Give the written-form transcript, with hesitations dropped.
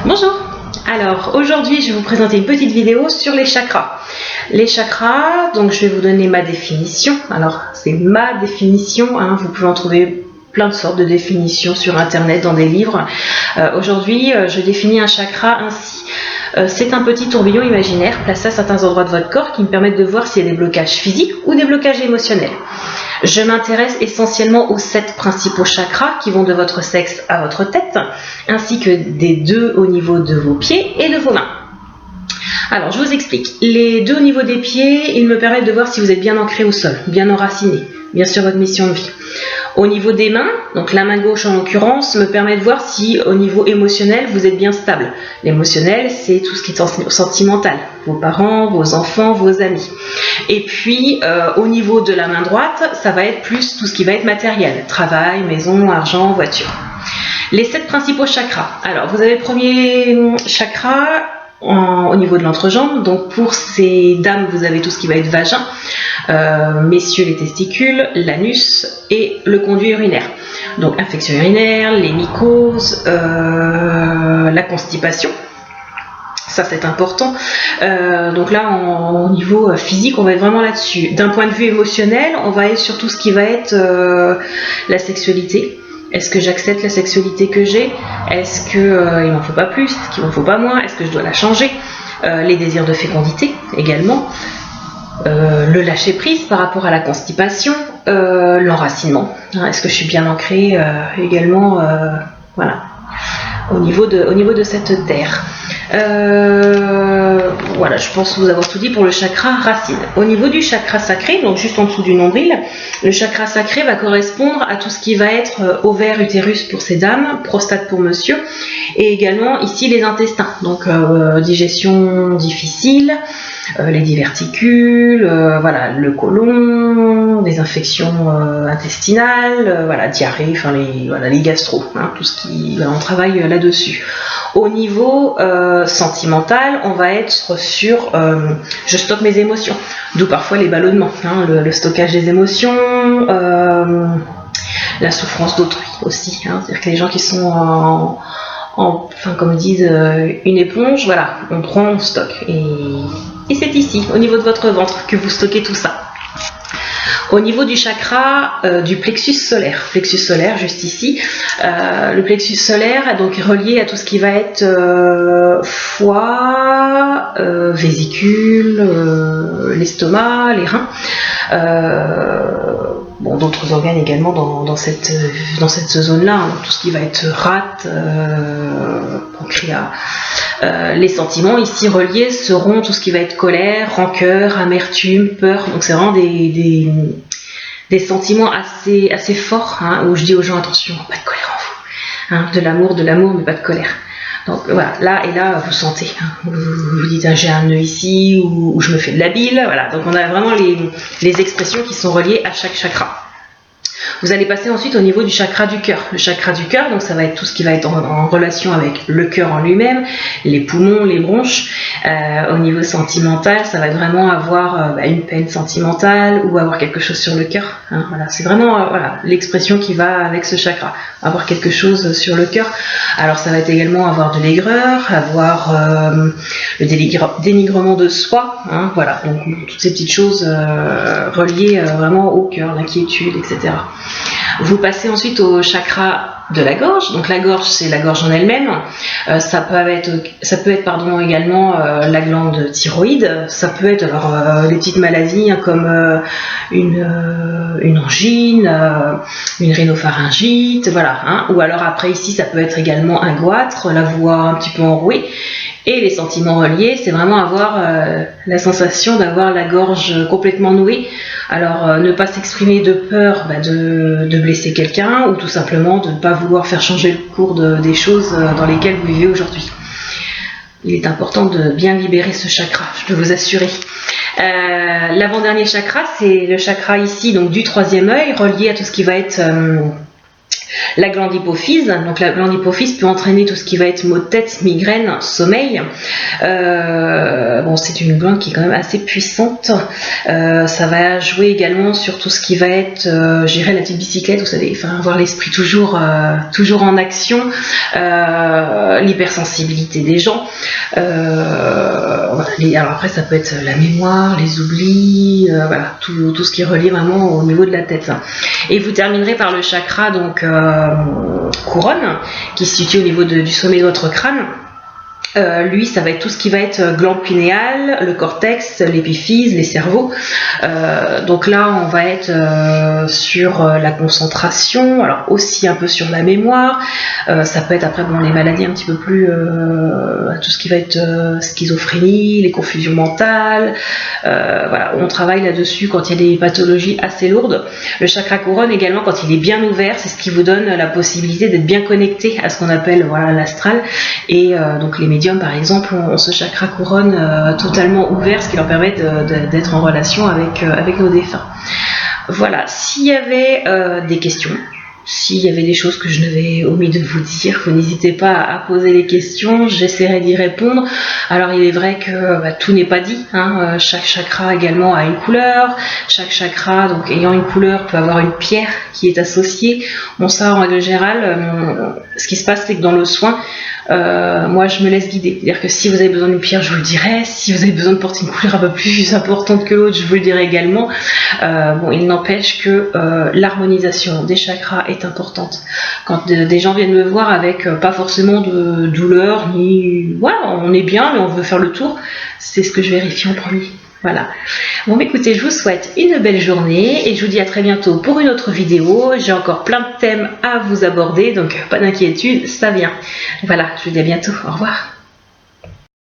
Bonjour. Alors aujourd'hui je vais vous présenter une petite vidéo sur les chakras. Les chakras, donc je vais vous donner ma définition. Alors c'est ma définition, hein, vous pouvez en trouver plein de sortes de définitions sur internet, dans des livres. Aujourd'hui je définis un chakra ainsi. C'est un petit tourbillon imaginaire placé à certains endroits de votre corps qui me permettent de voir s'il y a des blocages physiques ou des blocages émotionnels. Je m'intéresse essentiellement aux 7 principaux chakras qui vont de votre sexe à votre tête, ainsi que des 2 au niveau de vos pieds et de vos mains. Alors, je vous explique. Les 2 au niveau des pieds, ils me permettent de voir si vous êtes bien ancré au sol, bien enraciné, bien sur votre mission de vie. Au niveau des mains, donc la main gauche en l'occurrence, me permet de voir si au niveau émotionnel, vous êtes bien stable. L'émotionnel, c'est tout ce qui est sentimental. Vos parents, vos enfants, vos amis. Et puis, au niveau de la main droite, ça va être plus tout ce qui va être matériel. Travail, maison, argent, voiture. Les 7 principaux chakras. Alors, vous avez le premier chakra au niveau de l'entrejambe. Donc, pour ces dames, vous avez tout ce qui va être vagin. Messieurs, les testicules, l'anus et le conduit urinaire. Donc, infection urinaire, les mycoses, la constipation. Ça c'est important. Donc là au niveau physique on va être vraiment là-dessus. D'un point de vue émotionnel on va être sur tout ce qui va être la sexualité. Est-ce que j'accepte la sexualité que j'ai? Est-ce qu'il m'en faut pas plus? Est-ce qu'il m'en faut pas moins? Est-ce que je dois la changer? Les désirs de fécondité également. Le lâcher prise par rapport à la constipation. L'enracinement. Est-ce que je suis bien ancrée également voilà. Au niveau de cette terre. Voilà, je pense vous avoir tout dit pour le chakra racine. Au niveau du chakra sacré, donc juste en dessous du nombril, le chakra sacré va correspondre à tout ce qui va être ovaire, utérus pour ces dames, prostate pour monsieur, et également ici les intestins, donc digestion difficile, les diverticules, voilà, le côlon, des infections intestinales, voilà, diarrhée, enfin les gastro, hein, tout ce qui, voilà, on travaille là-dessus. Au niveau sentimental, on va être sur je stocke mes émotions, d'où parfois les ballonnements, hein, le stockage des émotions, la souffrance d'autrui aussi, hein, c'est-à-dire que les gens qui sont enfin comme disent une éponge, voilà, on prend, on stocke, et c'est ici, au niveau de votre ventre, que vous stockez tout ça. Au niveau du chakra du plexus solaire juste ici, le plexus solaire est donc relié à tout ce qui va être foie, vésicule, l'estomac, les reins, bon, d'autres organes également dans cette zone-là, hein, tout ce qui va être rate, pancréas. Les sentiments ici reliés seront tout ce qui va être colère, rancœur, amertume, peur. Donc c'est vraiment des sentiments assez forts, hein, où je dis aux gens attention, pas de colère en vous, hein, de l'amour mais pas de colère. Donc voilà, là et là vous sentez, hein, vous dites j'ai un nœud ici ou je me fais de la bile, voilà. Donc on a vraiment les expressions qui sont reliées à chaque chakra. Vous allez passer ensuite au niveau du chakra du cœur. Le chakra du cœur, donc ça va être tout ce qui va être en relation avec le cœur en lui-même, les poumons, les bronches. Au niveau sentimental, ça va être vraiment avoir une peine sentimentale ou avoir quelque chose sur le cœur. Hein, voilà, c'est vraiment voilà, l'expression qui va avec ce chakra. Avoir quelque chose sur le cœur. Alors ça va être également avoir de l'aigreur, avoir le dénigrement de soi. Hein, voilà, donc toutes ces petites choses reliées vraiment au cœur, l'inquiétude, etc. Vous passez ensuite au chakra de la gorge. Donc la gorge, c'est la gorge en elle-même. Ça peut être pardon, également la glande thyroïde. Ça peut être alors des petites maladies, hein, comme une angine, une rhinopharyngite, voilà. Hein. Ou alors après ici, ça peut être également un goitre, la voix un petit peu enrouée. Et les sentiments reliés, c'est vraiment avoir la sensation d'avoir la gorge complètement nouée. Alors ne pas s'exprimer de peur de blesser quelqu'un ou tout simplement de ne pas vouloir faire changer le cours des choses dans lesquelles vous vivez aujourd'hui. Il est important de bien libérer ce chakra, je peux vous assurer. L'avant-dernier chakra, c'est le chakra ici, donc du 3e œil, relié à tout ce qui va être La glande hypophyse, donc la glande hypophyse peut entraîner tout ce qui va être maux de tête, migraine, sommeil. Bon, c'est une glande qui est quand même assez puissante. Ça va jouer également sur tout ce qui va être, gérer la petite bicyclette, vous savez, enfin, avoir l'esprit toujours en action, l'hypersensibilité des gens. Voilà, alors après, ça peut être la mémoire, les oublis, voilà, tout ce qui est relié vraiment au niveau de la tête. Et vous terminerez par le chakra donc couronne, qui se situe au niveau du sommet de votre crâne. Lui, ça va être tout ce qui va être glande pinéale, le cortex, l'épiphyse, les cerveaux. Donc là, on va être sur la concentration, alors aussi un peu sur la mémoire. Ça peut être après bon, les maladies un petit peu plus, tout ce qui va être schizophrénie, les confusions mentales. Voilà, on travaille là-dessus quand il y a des pathologies assez lourdes. Le chakra couronne également, quand il est bien ouvert, c'est ce qui vous donne la possibilité d'être bien connecté à ce qu'on appelle voilà, l'astral. Et donc les médiums par exemple ont ce chakra couronne totalement ouvert, ce qui leur permet d'être en relation avec nos défunts. Voilà, s'il y avait des questions, s'il y avait des choses que je n'avais omis de vous dire, vous n'hésitez pas à poser les questions, j'essaierai d'y répondre. Alors il est vrai que tout n'est pas dit, hein. Chaque chakra également a une couleur, chaque chakra donc ayant une couleur peut avoir une pierre qui est associée. Bon ça en règle générale, ce qui se passe c'est que dans le soin, moi je me laisse guider, c'est-à-dire que si vous avez besoin d'une pierre je vous le dirai, si vous avez besoin de porter une couleur un peu plus importante que l'autre je vous le dirai également. Bon, il n'empêche que l'harmonisation des chakras est importante. Quand des gens viennent me voir avec pas forcément de douleur, ni voilà, on est bien mais on veut faire le tour, c'est ce que je vérifie en premier. Voilà. Bon, écoutez, je vous souhaite une belle journée et je vous dis à très bientôt pour une autre vidéo. J'ai encore plein de thèmes à vous aborder, donc pas d'inquiétude, ça vient. Voilà, je vous dis à bientôt. Au revoir.